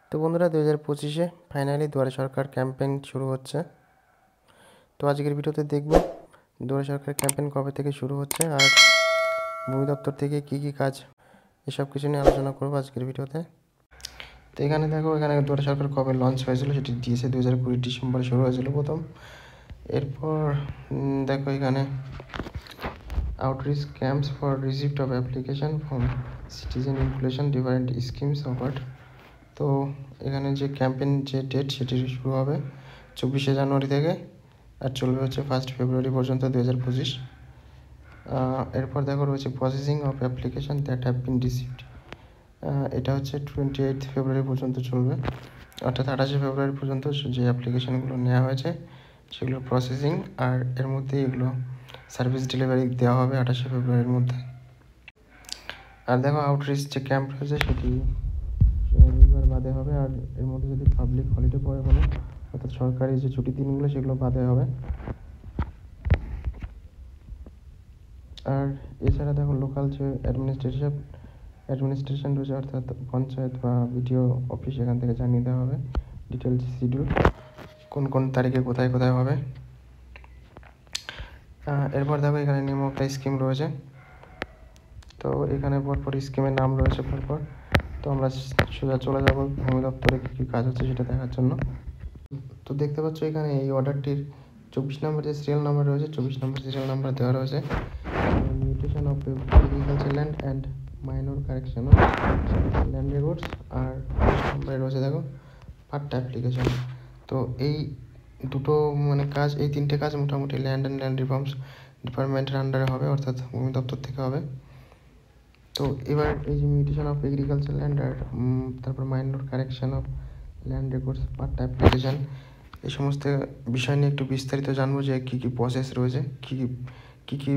তো বন্ধুরা 2025-এ ফাইনালি দুয়ারে সরকার ক্যাম্পেইন শুরু হচ্ছে। তো আজকের ভিডিওতে দেখব দুয়ারে সরকার ক্যাম্পেইন কবে থেকে শুরু হচ্ছে আর ভূমি দপ্তর থেকে কী কী কাজ এসব কিছু নিয়ে আলোচনা করব আজকের ভিডিওতে। তো এখানে দেখো, এখানে দুয়ারে সরকার কবে লঞ্চ হয়েছিল সেটি দিয়েছে 2020 ডিসেম্বরে শুরু হয়েছিল প্রথম। এরপর দেখো এখানে outreach camps for receipt of application from citizen inclusion different schemes offered. তো এখানে যে ক্যাম্পেইন যে ডেট সেটি শুরু হবে 24শে জানুয়ারি থেকে আর চলবে হচ্ছে 1 ফেব্রুয়ারি পর্যন্ত 2025। এরপর দেখো রয়েছে processing of application that have been received. এটা হচ্ছে 28 ফেব্রুয়ারি পর্যন্ত চলবে, অর্থাৎ 28শে ফেব্রুয়ারি পর্যন্ত যে অ্যাপ্লিকেশানগুলো নেওয়া হয়েছে সেগুলো প্রসেসিং, আর এর মধ্যে এগুলো সার্ভিস ডেলিভারি দেওয়া হবে 28শে ফেব্রুয়ারির মধ্যে। আর দেখো আউটরিচ যে ক্যাম্প রয়েছে সেটি রবিবার বাদে হবে, আর এর মধ্যে যদি পাবলিক হলিডে পড়ে কোনো, অর্থাৎ সরকারি যে ছুটির দিনগুলো সেগুলো বাদে হবে। আর এছাড়া দেখো লোকাল যে অ্যাডমিনিস্ট্রেশন রয়েছে, অর্থাৎ পঞ্চায়েত বা বিডিও অফিস, এখান থেকে জানিয়ে দেওয়া হবে ডিটেলস শিডিউল কোন কোন তারিখে কোথায় কোথায় হবে। এরপর দেখো এখানে নেম অফ দ্য স্কিম রয়েছে, তো এখানে পরপর স্কিমের নাম রয়েছে পরপর। তো আমরা সোজা চলে যাব ভূমি দপ্তরে কী কী কাজ হচ্ছে সেটা দেখার জন্য। তো দেখতে পাচ্ছ এখানে এই অর্ডারটির 24 নম্বর যে সিরিয়াল নাম্বার রয়েছে, 24 নম্বর সিরিয়াল নাম্বার দেওয়া রয়েছে। Mutation of agriculture land and minor correction of land records, আর নম্বরে রয়েছে দেখো পার্ট অ্যাপ্লিকেশন। তো এই দুটো কাজ, এই তিনটে কাজ মোটামুটি ল্যান্ড অ্যান্ড ল্যান্ড রিফর্মস ডিপার্টমেন্টের আন্ডারে হবে, অর্থাৎ ভূমি দপ্তর থেকে হবে। তো এবার এই যে মিউটেশন অফ এগ্রিকালচার ল্যান্ড আর তারপর minor correction of land records part application, এই সমস্ত বিষয় নিয়ে একটু বিস্তারিত জানবো যে কী কী প্রসেস রয়েছে, কী কী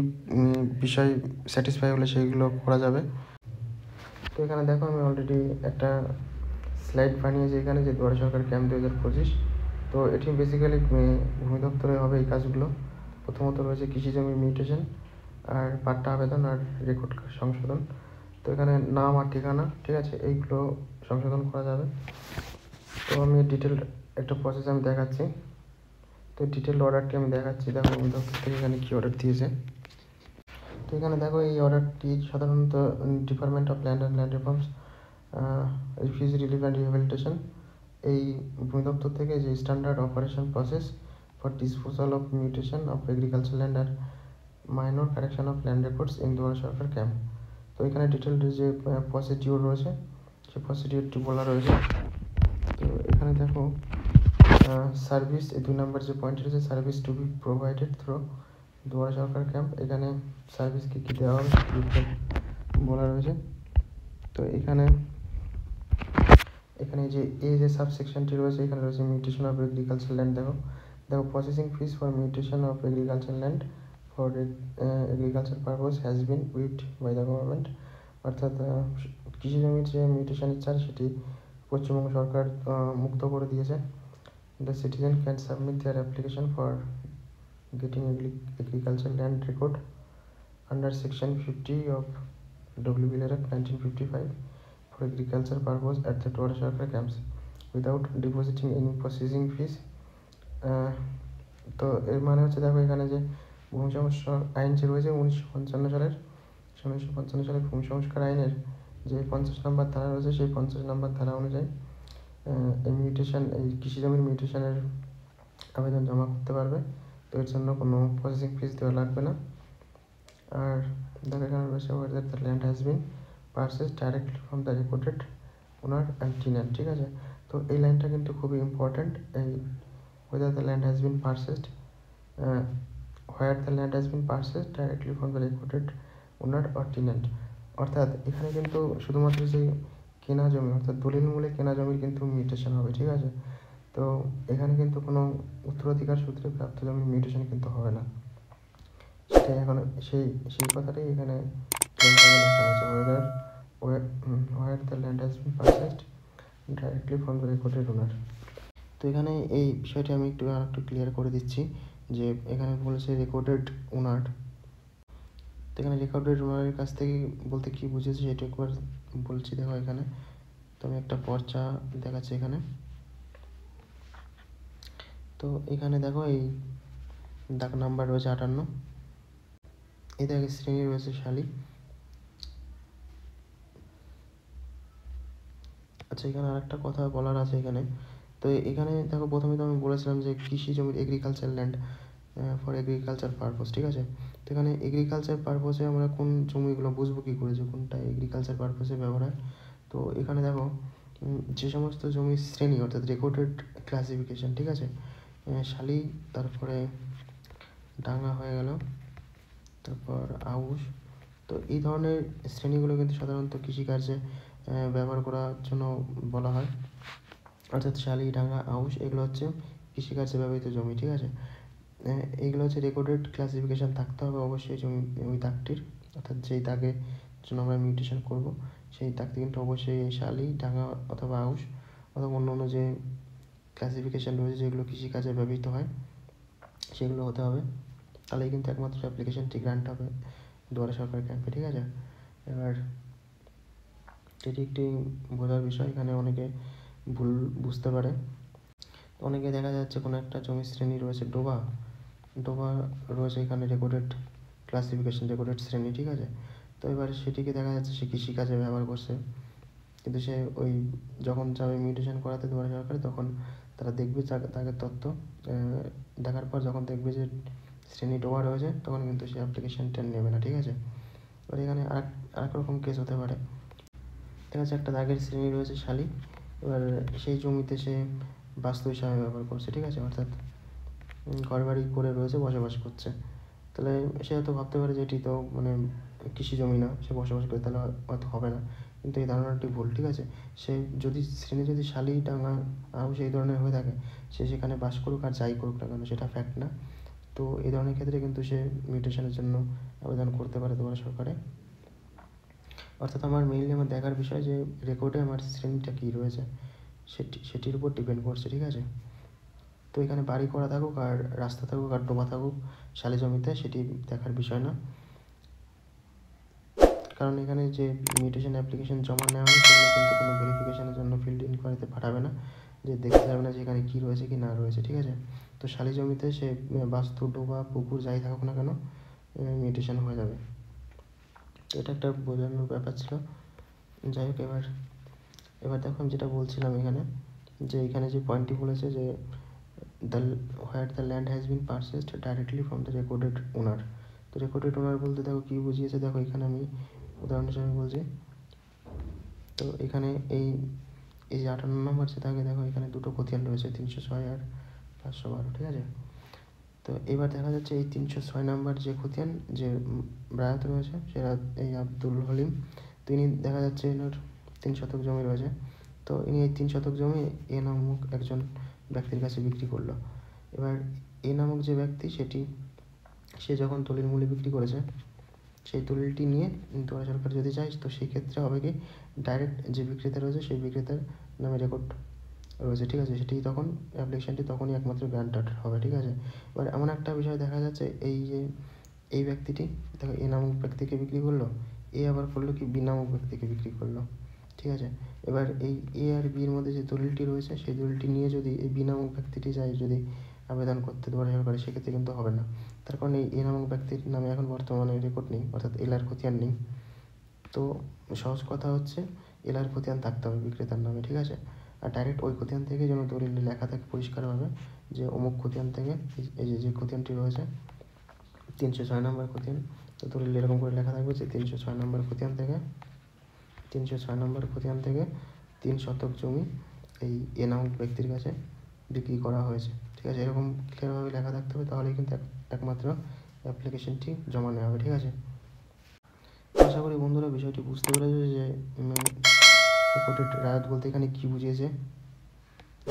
বিষয় স্যাটিসফাই হলে সেইগুলো করা যাবে। তো এখানে দেখো আমি অলরেডি একটা স্লাইড বানিয়েছি এখানে, যে দুয়ারে সরকার ক্যাম্প 2025। তো এটি বেসিক্যালি ভূমি দপ্তরে হবে এই কাজগুলো। প্রথমত রয়েছে কৃষি জমির মিউটেশন আর পাট্টা আবেদন আর রেকর্ড সংশোধন। তো এখানে নাম আর ঠিকানা, ঠিক আছে, এইগুলো সংশোধন করা যাবে। তো আমি ডিটেল একটা প্রসেস আমি দেখাচ্ছি। তো ডিটেল অর্ডারটি আমি দেখাচ্ছি, দেখো ভূমি দপ্তর থেকে এখানে কী অর্ডার দিয়েছে। তো এখানে দেখো এই অর্ডারটি সাধারণত department of land and land reforms refugee relief and rehabilitation, এই ভূমি দপ্তর থেকে যে standard operation process for disposal of mutation of agriculture land আর minor correction of land records in Duare Sarkar camp. তো এখানে ডিটেল যে প্রসিডিওর রয়েছে সেই প্রসিডিওরটি বলা রয়েছে। তো এখানে দেখো সার্ভিস, এই 2 নম্বর যে পয়েন্ট রয়েছে, service to be provided through দুয়ারে সরকার ক্যাম্প, এখানে সার্ভিস কী কী দেওয়া হবে বলা রয়েছে। তো এখানে যে সাবসেকশনটি রয়েছে, এখানে রয়েছে মিউটেশন অফ এগ্রিকালচার ল্যান্ড। দেখো processing fees for mutation of agriculture land for agriculture purpose has been উইথড বাই দ্য গভর্নমেন্ট, অর্থাৎ কৃষি জমির যে মিউটেশনের চার্জ সেটি পশ্চিমবঙ্গ সরকার মুক্ত করে দিয়েছে। The citizen can submit their application for getting agriculture land record under section 50 of WBL Act 1955 for agriculture purpose at the দুয়ারে সরকার camps without depositing any processing fees। তো এর মানে হচ্ছে দেখো এখানে যে ভূমি সংস্কার আইন যে রয়েছে 1955 সালের ভূমি সংস্কার আইনের যে 50 নম্বর ধারা রয়েছে, সেই 50 নম্বর ধারা অনুযায়ী এই কৃষি জমির মিউটেশনের আবেদন জমা করতে পারবে। তো এর জন্য কোনো প্রসেসিং ফিস দেওয়া লাগবে না। আর দেখো এখানে রয়েছে whether the land has been purchased directly from the recorded owner and tenant, ঠিক আছে। তো এই লাইনটা কিন্তু খুবই ইম্পর্ট্যান্ট, এই whether the land has been purchased, where the land has been purchased directly from the recorded owner or tenant, অর্থাৎ এখানে কিন্তু শুধুমাত্র যে কেনা জমি, অর্থাৎ দলিল মূলে কেনা জমির কিন্তু মিউটেশন হবে, ঠিক আছে। তো এখানে কিন্তু কোনো উত্তরাধিকার সূত্রে প্রাপ্ত জমির মিউটেশন কিন্তু হবে না। সেটাই এখন সেই কথাটাই এখানে লেখা হয়েছে, where the land has been purchased directly from the recorded owner। তো এখানে এই বিষয়টি আমি একটু ক্লিয়ার করে দিচ্ছি যে এখানে বলেছে রেকর্ডেড ওনার। তো এখানে রেকর্ডেড ওনারের কাছ থেকে বলতে কী বুঝেছে সেটা একবার বলছি। দেখো এখানে তো আমি একটা পর্চা দেখাচ্ছি এখানে। তো এখানে দেখো এই দাগ নাম্বার রয়েছে 58, এই দেখে শ্রেণী রয়েছে শালি। আচ্ছা, এখানে আরেকটা কথা বলার আছে এখানে। তো এখানে দেখো প্রথমে তো আমি বলেছিলাম যে কৃষি জমির agriculture land for agriculture purpose, ঠিক আছে। তো এখানে এগ্রিকালচার পারপোজে আমরা কোন জমিগুলো বুঝবো কী করে যে কোনটা এগ্রিকালচার পারপোজে ব্যবহার হয়। তো এখানে দেখো যে সমস্ত জমির শ্রেণী অর্থাৎ রেকর্ডেড ক্লাসিফিকেশান, ঠিক আছে, শালি, তারপরে ডাঙ্গা হয়ে গেল, তারপর আউশ। তো এই ধরনের শ্রেণীগুলো কিন্তু সাধারণত কৃষিকার্যে ব্যবহার করার জন্য বলা হয়, অর্থাৎ শালি, ডাঙ্গা, আউশ এগুলো হচ্ছে কৃষিকার্যে ব্যবহৃত জমি, ঠিক আছে। এইগুলো হচ্ছে রেকর্ডেড ক্লাসিফিকেশান থাকতে হবে অবশ্যই জমি, ওই দাগটির, অর্থাৎ যেই দাগের জন্য আমরা মিউটেশন করব সেই দাগটি কিন্তু অবশ্যই এই শালি, ডাঙ্গা অথবা আউশ অথবা অন্য অন্য যে ক্লাসিফিকেশান রয়েছে যেগুলো কৃষিকাজে ব্যবহৃত হয় সেগুলো হতে হবে। তাহলেই কিন্তু একমাত্র অ্যাপ্লিকেশানটি গ্রান্ট হবে দুয়ারে সরকার ক্যাম্পে, ঠিক আছে। এবার এটি একটি বোঝার বিষয়, এখানে অনেকে ভুল বুঝতে পারে। অনেকে দেখা যাচ্ছে কোনো একটা জমির শ্রেণী রয়েছে ডোবা রয়েছে এখানে রেকর্ডেড ক্লাসিফিকেশান, রেকর্ডেড শ্রেণী, ঠিক আছে। তো এবার সেটিকে দেখা যাচ্ছে সে কৃষিকাজে ব্যবহার করছে, কিন্তু সে ওই যখন যাবে মিউটেশন করাতে দুয়ারে সরকারে তখন তারা দেখবে তাকে তথ্য দেখার পর যখন দেখবে যে শ্রেণী ডোবা রয়েছে তখন কিন্তু সে অ্যাপ্লিকেশানটা নেবে না, ঠিক আছে। এবার এখানে আরেক রকম কেস হতে পারে। দেখা যাচ্ছে একটা দাগের শ্রেণী রয়েছে শালি, এবার সেই জমিতে সে বাস্তু হিসাবে ব্যবহার করছে, ঠিক আছে, অর্থাৎ ঘরবাড়ি করে রয়েছে, বসবাস করছে। তাহলে সে হয়তো ভাবতে পারে যে এটি তো মানে কৃষি জমি না, সে বসবাস করে, তাহলে হয়তো হবে না, কিন্তু এই ধারণাটি ভুল, ঠিক আছে। সে যদি শ্রেণী যদি শালি, ডাঙ্গা, আউশ এই ধরনের হয়ে থাকে, সে সেখানে বাস করুক আর যাই করুক না কেন সেটা ফ্যাক্ট না। তো এই ধরনের ক্ষেত্রে কিন্তু সে মিউটেশনের জন্য আবেদন করতে পারে দুয়ারে সরকারে। অর্থাৎ আমার মেইনলি আমার দেখার বিষয় যে রেকর্ডে আমার শ্রেণীটা কী রয়েছে সেটির উপর ডিপেন্ড করছে, ঠিক আছে। তো এখানে বাড়ি করা থাকুক আর রাস্তা থাকুক আর ডোবা থাকুক শালি জমিতে, সেটি দেখার বিষয় না, কারণ এখানে যে মিউটেশন অ্যাপ্লিকেশন জমা নেওয়া হবে সেগুলো কিন্তু কোনো ভেরিফিকেশনের জন্য ফিল্ড ইনকোয়ারিতে পাঠাবে না, যে দেখতে যাবে না যে এখানে কী রয়েছে কি না রয়েছে, ঠিক আছে। তো শালি জমিতে সে বাস্তু, ডোবা, পুকুর যাই থাকুক না কেন মিউটেশন হয়ে যাবে। তো এটা একটা বোঝানোর ব্যাপার ছিল। যাই হোক, এবার দেখো আমি যেটা বলছিলাম এখানে, যে এখানে যে পয়েন্টটি বলেছে যে where the land has been purchased directly from the recorded owner। তো রেকর্ডেড ওনার বলতে দেখো কী বুঝিয়েছে, দেখো এখানে আমি উদাহরণ হিসেবে বলছি। তো এখানে এই যে 58 নম্বর যে থাকে, দেখো এখানে দুটো খতিয়ান রয়েছে, 306 আর 512, ঠিক আছে। তো এবার দেখা যাচ্ছে এই 306 নম্বর যে খতিয়ান যে রায়ত রয়েছে সেটা এই আব্দুল হলিম, তিনি দেখা যাচ্ছে এনার 3 শতক জমি রয়েছে। তো ইনি এই 3 শতক জমি এ নামক একজন ব্যক্তির কাছে বিক্রি করলো। এবার এ নামক যে ব্যক্তি সে যখন দলিল মূল্যে বিক্রি করেছে, সেই দলিলটি নিয়ে দুয়ারে সরকার যদি চায় তো সেই ক্ষেত্রে হবে কি ডাইরেক্ট যে বিক্রেতা রয়েছে সেই বিক্রেতার নামে রেকর্ড রয়েছে, ঠিক আছে, সেটি তখন অ্যাপ্লিকেশানটি তখনই একমাত্র গ্রান্টেড হবে, ঠিক আছে। এবার এমন একটা বিষয় দেখা যাচ্ছে এই ব্যক্তিটি দেখো এ নামক ব্যক্তিকে বিক্রি করলো, এ আবার করলো কি বি নামক ব্যক্তিকে বিক্রি করলো, ঠিক আছে। এবার এই এ আর বির মধ্যে যে দলিলটি রয়েছে সেই দলিলটি নিয়ে যদি এই বি নামক ব্যক্তিটি চায় যদি আবেদন করতে দুয়ারে সরকারে, সেক্ষেত্রে কিন্তু হবে না, তার কারণ এই এ নামক ব্যক্তির নামে এখন বর্তমানে রেকর্ড নেই, অর্থাৎ এলার খতিয়ান নেই। তো সহজ কথা হচ্ছে এলার খতিয়ান থাকতে হবে বিক্রেতার নামে, ঠিক আছে। আর ডাইরেক্ট ওই খতিয়ান থেকে যেন দলিলে লেখা থাকে পরিষ্কারভাবে যে অমুক খতিয়ান থেকে এই যে খতিয়ানটি রয়েছে 306 নম্বর খতিয়ান, তো দলিল এরকম করে লেখা থাকবে যে 306 নম্বর খতিয়ান থেকে 3 শতক জমি এই এ নামক ব্যক্তির কাছে বিক্রি করা হয়েছে, ঠিক আছে। এরকম ক্লিয়ারভাবে লেখা থাকতে হবে, তাহলেই কিন্তু একমাত্র অ্যাপ্লিকেশনটি জমা নেওয়া হবে, ঠিক আছে। আশা করি বন্ধুরা বিষয়টি বুঝতে পেরেছে যে রেকর্ডেড রায়ত বলতে এখানে কী বুঝিয়েছে।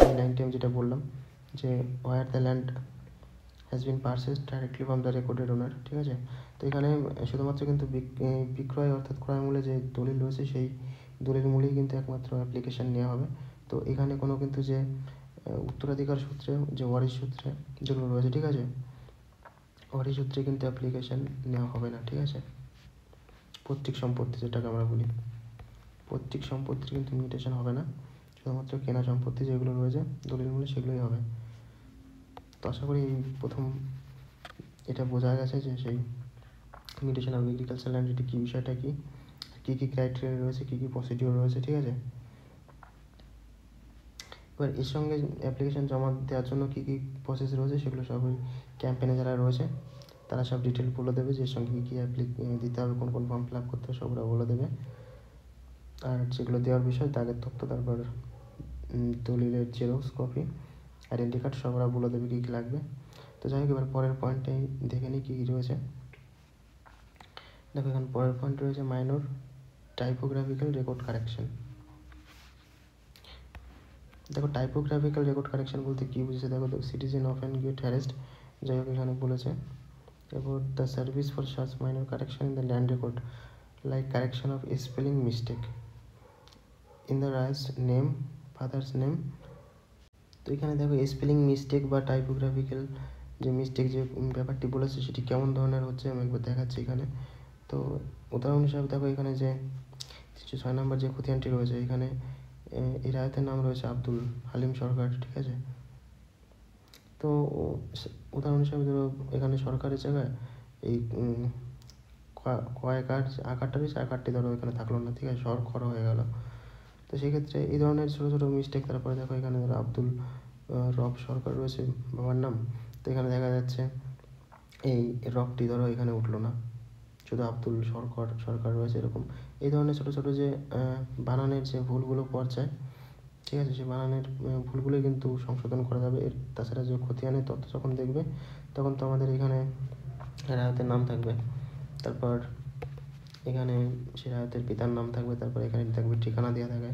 এই লাইনটি আমি যেটা বললাম যে where the land has been purchased directly from the recorded owner, ঠিক আছে। তো এখানে শুধুমাত্র কিন্তু বিক্রয় অর্থাৎ ক্রয় মূল্যে যে দলিল রয়েছে সেই দলিল মূল্যেই কিন্তু একমাত্র অ্যাপ্লিকেশান নেওয়া হবে। তো এখানে কোনো কিন্তু যে উত্তরাধিকার সূত্রে যে ওয়ারিশ সূত্রে যেগুলো রয়েছে, ঠিক আছে, ওয়ারিশ সূত্রে কিন্তু অ্যাপ্লিকেশান নেওয়া হবে না, ঠিক আছে, পৈতৃক সম্পত্তি যেটাকে আমরা বলি। পৈতৃক সম্পত্তির কিন্তু মিউটেশন হবে না, শুধুমাত্র কেনা সম্পত্তি যেগুলো রয়েছে দলিলমূলে সেগুলোই হবে। তো আশা করি এই প্রথম এটা বোঝা গেছে যে সেই মিউটেশন অফ এগ্রিকালচার ল্যান্ড এটি কী, বিষয়টা কী, কী কী ক্রাইটেরিয়া রয়েছে, কী কী প্রসিডিওর রয়েছে, ঠিক আছে। এবার এর সঙ্গে অ্যাপ্লিকেশন জমা দেওয়ার জন্য কী কী প্রসেস রয়েছে সেগুলো সবই ক্যাম্পেনে যারা রয়েছে তারা সব ডিটেল বলে দেবে, যে সঙ্গে কী কী দিতে হবে, কোন কোন ফর্ম ফিল আপ করতে হবে সবরা বলে দেবে। আর যেগুলো দেওয়ার বিষয় দাগের তথ্য, তারপর দলিলের জেরক্স কপি, আইডেন্টি কার্ড সবরা বলে দেবে কী কী লাগবে। তো যাই হোক, এবার পরের পয়েন্টটাই দেখে নিই কী কী রয়েছে। দেখো এখানে পরের পয়েন্ট রয়েছে মাইনর টাইপোগ্রাফিক্যাল রেকর্ড কারেকশন। দেখো টাইপোগ্রাফিক্যাল রেকর্ড কারেকশন বলতে কী বুঝেছে, দেখো সিটিজেন অফেন গেট হ্যারেস্ট, যাই হোক এখানে বলেছে about the service for such minor correction in the land record like correction of spelling mistake in the writer's name, father's name। তো এখানে দেখো স্পেলিং মিস্টেক বা টাইপোগ্রাফিক্যাল যে মিস্টেক যে ব্যাপারটি বলেছে সেটি কেমন ধরনের হচ্ছে আমি একবার দেখাচ্ছি এখানে। তো উদাহরণ হিসাবে দেখো এখানে যে 6 নম্বর যে খতিয়ানটি রয়েছে, এখানে এই রায়তের নাম রয়েছে আব্দুল হালিম সরকার, ঠিক আছে। তো উদাহরণ হিসাবে ধরো এখানে সরকারের জায়গায় এই কয়েক আকারটা রয়েছে, আকারটি ধরো এখানে থাকলো না, ঠিক আছে, খর হয়ে গেল। তো সেক্ষেত্রে এই ধরনের ছোটো ছোটো মিস্টেক। তারপরে দেখো এখানে ধরো আব্দুল রব সরকার রয়েছে বাবার নাম, তো এখানে দেখা যাচ্ছে এই রবটি ধরো এখানে উঠলো না, শুধু আব্দুল সরকার রয়েছে, এরকম এই ধরনের ছোটো ছোটো যে বানানের যে ভুলগুলো পর্যায়, ঠিক আছে, সেই বানানের ভুলগুলোই কিন্তু সংশোধন করা যাবে। এর তাছাড়া যে খতিয়ানের তথ্য যখন দেখবে তখন তো আমাদের এখানে রায়তের নাম থাকবে, তারপর এখানে সে রায়তের পিতার নাম থাকবে, তারপর এখানে থাকবে ঠিকানা দেওয়া থাকে।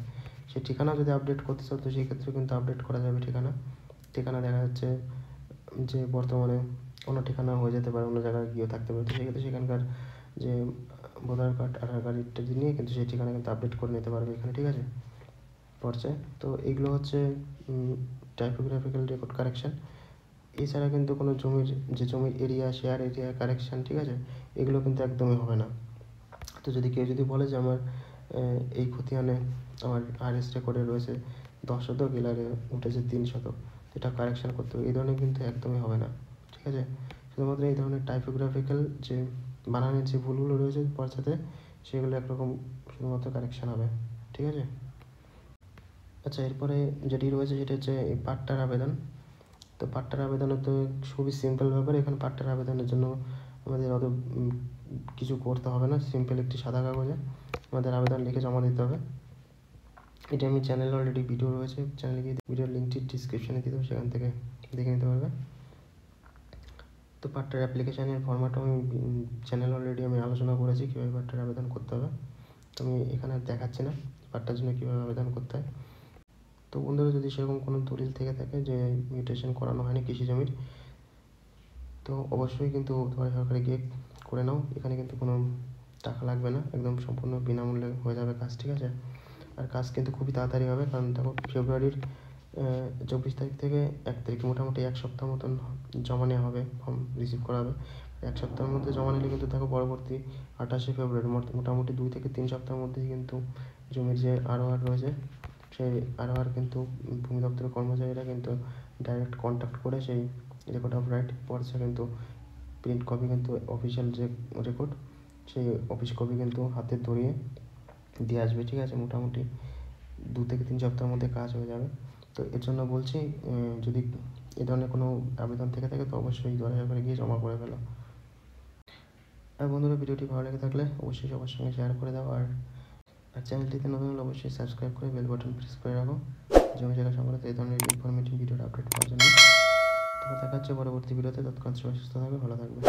সেই ঠিকানা যদি আপডেট করতে চাও তো সেই ক্ষেত্রে কিন্তু আপডেট করা যাবে। ঠিকানা দেখা যাচ্ছে যে বর্তমানে অন্য ঠিকানা হয়ে যেতে পারে, অন্য জায়গায় গিয়েও থাকতে পারে, তো সেক্ষেত্রে সেখানকার যে ভোটার কার্ড আধার কার্ড ইত্যাদি নিয়ে কিন্তু সেই ঠিকানা কিন্তু আপডেট করে নিতে পারবে এখানে, ঠিক আছে, পর্যায়ে। তো এইগুলো হচ্ছে টাইপোগ্রাফিক্যাল রেকর্ড কারেকশান। এছাড়া কিন্তু কোনো জমির এরিয়া, শেয়ার এরিয়া কারেকশান, ঠিক আছে, এগুলো কিন্তু একদমই হবে না। তো যদি কেউ বলে যে আমার এই খতিয়ানে আমার আরএস রেকর্ডে রয়েছে 10 শতক, এলারে উঠেছে 3 শতক, এটা কারেকশান করতে হবে, এই ধরনের কিন্তু একদমই হবে না, ঠিক আছে। শুধুমাত্র এই ধরনের টাইপোগ্রাফিক্যাল যে বানানের যে ভুলগুলো রয়েছে পর্যাতে সেগুলো একরকম শুধুমাত্র কারেকশান হবে, ঠিক আছে। আচ্ছা, এরপরে যেটি রয়েছে সেটা হচ্ছে এই পাট্টার আবেদন। তো পাট্টার আবেদনে তো খুবই সিম্পল ব্যাপার। এখানে পাট্টার আবেদনের জন্য আমাদের অত কিছু করতে হবে না, সিম্পল একটি সাদা কাগজে আমাদের আবেদন লিখে জমা দিতে হবে। এটা আমি চ্যানেলে অলরেডি ভিডিও রয়েছে, চ্যানেলে গিয়ে ভিডিওর লিঙ্কটি ডিসক্রিপশানে দিয়ে দেবো, সেখান থেকে দেখে নিতে পারবে। তো পাট্টার অ্যাপ্লিকেশানের ফরম্যাটও আমি চ্যানেলে অলরেডি আমি আলোচনা করেছি কীভাবে পাট্টার আবেদন করতে হবে, তো আমি এখানে দেখাচ্ছি না পাট্টার জন্য কীভাবে আবেদন করতে হয়। তো বন্ধুরা, যদি সেরকম কোনো দলিল থেকে থাকে যে মিউটেশন করানো হয়নি কৃষি জমির, তো অবশ্যই কিন্তু দুয়ারে সরকারে গিয়ে করে নাও। এখানে কিন্তু কোনো টাকা লাগবে না, একদম সম্পূর্ণ বিনামূল্যে হয়ে যাবে কাজ, ঠিক আছে। আর কাজ কিন্তু খুবই তাড়াতাড়ি হবে, কারণ দেখো ফেব্রুয়ারির 24 তারিখ থেকে 1 তারিখে মোটামুটি 1 সপ্তাহ মতন জমা নেওয়া হবে, ফর্ম রিসিভ করা হবে। 1 সপ্তাহের মধ্যে জমা নিলে কিন্তু দেখো পরবর্তী 28শে ফেব্রুয়ারি মোটামুটি 2 থেকে 3 সপ্তাহের মধ্যেই কিন্তু জমির যে আরওআর রয়েছে সেই আরওআর কিন্তু ভূমি দপ্তরের কর্মচারীরা কিন্তু ডাইরেক্ট কন্ট্যাক্ট করে সেই রেকর্ড অফ রাইট পড়ছে, কিন্তু প্রিন্ট কপি কিন্তু অফিসিয়াল যে রেকর্ড সেই অফিস কপি কিন্তু হাতে ধরিয়ে দিয়ে আসবে, ঠিক আছে। মোটামুটি 2 থেকে 3 সপ্তাহের মধ্যে কাজ হয়ে যাবে। তো এর জন্য বলছি, যদি এ ধরনের কোনো আবেদন থেকে থাকে তো অবশ্যই দয়া করে গিয়ে জমা করে ফেলো। আর বন্ধুরা, ভিডিওটি ভালো লেগে থাকলে অবশ্যই সবার সঙ্গে শেয়ার করে দাও, আর চ্যানেলটিতে নতুন হলে অবশ্যই সাবস্ক্রাইব করে বেল বাটন প্রেস করে রাখো জমি জায়গা সংক্রান্ত এই ধরনের ইনফরমেটিভ ভিডিওর আপডেট পাওয়ার জন্য। তারপর দেখা হচ্ছে পরবর্তী ভিডিওতে। তৎক্ষণ সবাই সুস্থ থাকবে, ভালো থাকবে।